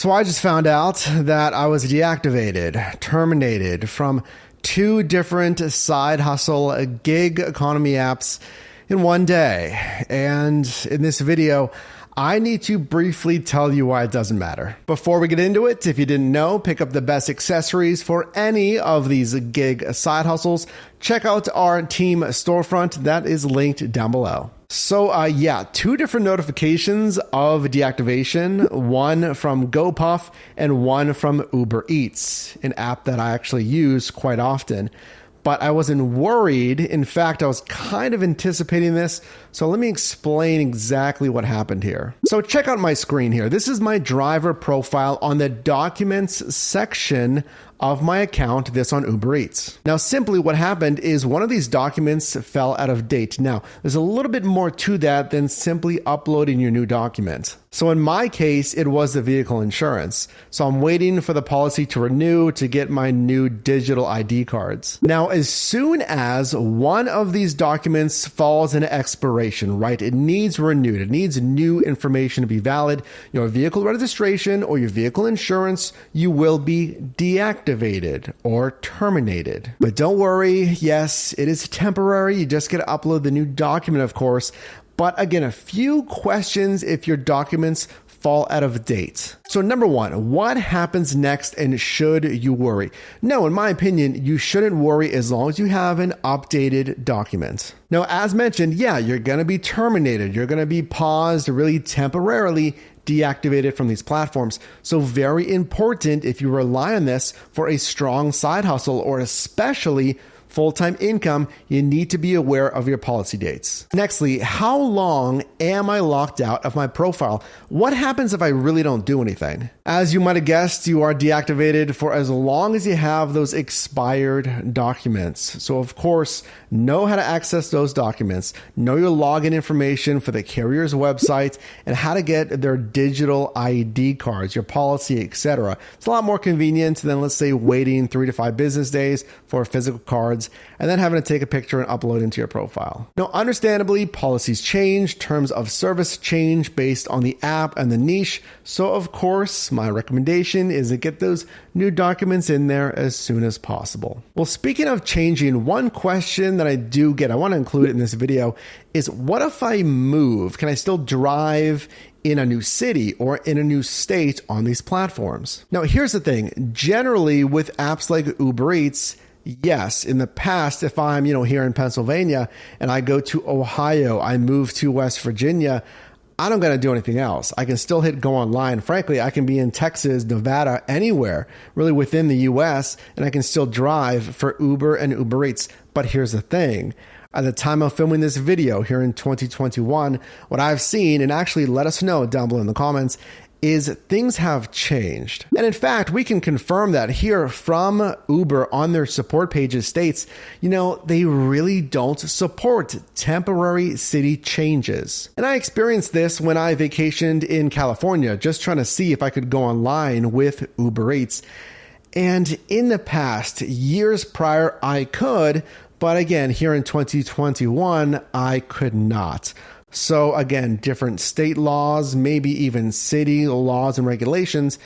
So I just found out that I was deactivated, terminated from 2 different side hustle gig economy apps in one day. And in this video, I need to briefly tell you why it doesn't matter. Before we get into it, if you didn't know, pick up the best accessories for any of these gig side hustles. Check out our team storefront that is linked down below. So yeah, 2 different notifications of deactivation, one from GoPuff and one from Uber Eats, an app that I actually use quite often. But I wasn't worried. In fact, I was kind of anticipating this. So let me explain exactly what happened here. So check out my screen here. This is my driver profile on the documents section of my account, this on Uber Eats. Now, simply what happened is one of these documents fell out of date. Now, there's a little bit more to that than simply uploading your new document. So in my case, it was the vehicle insurance. So I'm waiting for the policy to renew to get my new digital ID cards. Now, as soon as one of these documents falls into expiration, right, it needs renewed. It needs new information to be valid. Your vehicle registration or your vehicle insurance, you will be deactivated or terminated. But don't worry, yes, it is temporary. You just get to upload the new document, of course. But again, a few questions if your documents fall out of date. So number 1, what happens next and should you worry? No, in my opinion, you shouldn't worry as long as you have an updated document. Now, as mentioned, yeah, you're going to be terminated. You're going to be paused, really temporarily deactivated from these platforms. So very important if you rely on this for a strong side hustle or especially full-time income, you need to be aware of your policy dates. Nextly, how long am I locked out of my profile? What happens if I really don't do anything? As you might have guessed, you are deactivated for as long as you have those expired documents. So of course, know how to access those documents, know your login information for the carrier's website, and how to get their digital ID cards, your policy, etc. It's a lot more convenient than, let's say, waiting 3 to 5 business days for physical cards and then having to take a picture and upload into your profile. Now, understandably, policies change, terms of service change based on the app and the niche. So of course, my recommendation is to get those new documents in there as soon as possible. Well, speaking of changing, one question that I do get, I want to include it in this video, is what if I move? Can I still drive in a new city or in a new state on these platforms? Now, here's the thing. Generally, with apps like Uber Eats, yes, in the past, if I'm, here in Pennsylvania and I go to Ohio, I move to West Virginia, I don't got to do anything else. I can still hit go online. Frankly, I can be in Texas, Nevada, anywhere really within the US, and I can still drive for Uber and Uber Eats. But here's the thing. At the time of filming this video here in 2021, what I've seen, and actually let us know down below in the comments, is things have changed. And in fact, we can confirm that here from Uber on their support pages states, they really don't support temporary city changes. And I experienced this when I vacationed in California, just trying to see if I could go online with Uber Eats. And in the past, years prior, I could, but again, here in 2021, I could not. So again, different state laws, maybe even city laws and regulations.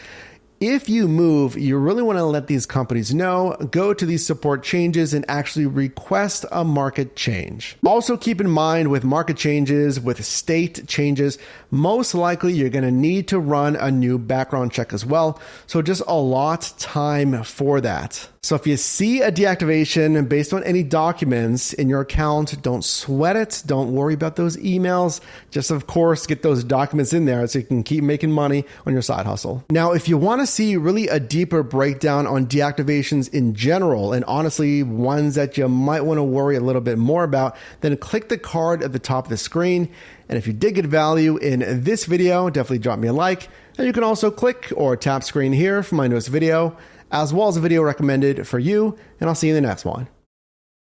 If you move, you really want to let these companies know, go to these support changes and actually request a market change. Also keep in mind with market changes, with state changes, most likely you're going to need to run a new background check as well. So just allot time for that. So if you see a deactivation based on any documents in your account, don't sweat it. Don't worry about those emails. Just, of course, get those documents in there so you can keep making money on your side hustle. Now, if you want to see really a deeper breakdown on deactivations in general, and honestly, ones that you might want to worry a little bit more about, then click the card at the top of the screen. And if you did get value in this video, definitely drop me a like. And you can also click or tap screen here for my newest video, as well as a video recommended for you, and I'll see you in the next one.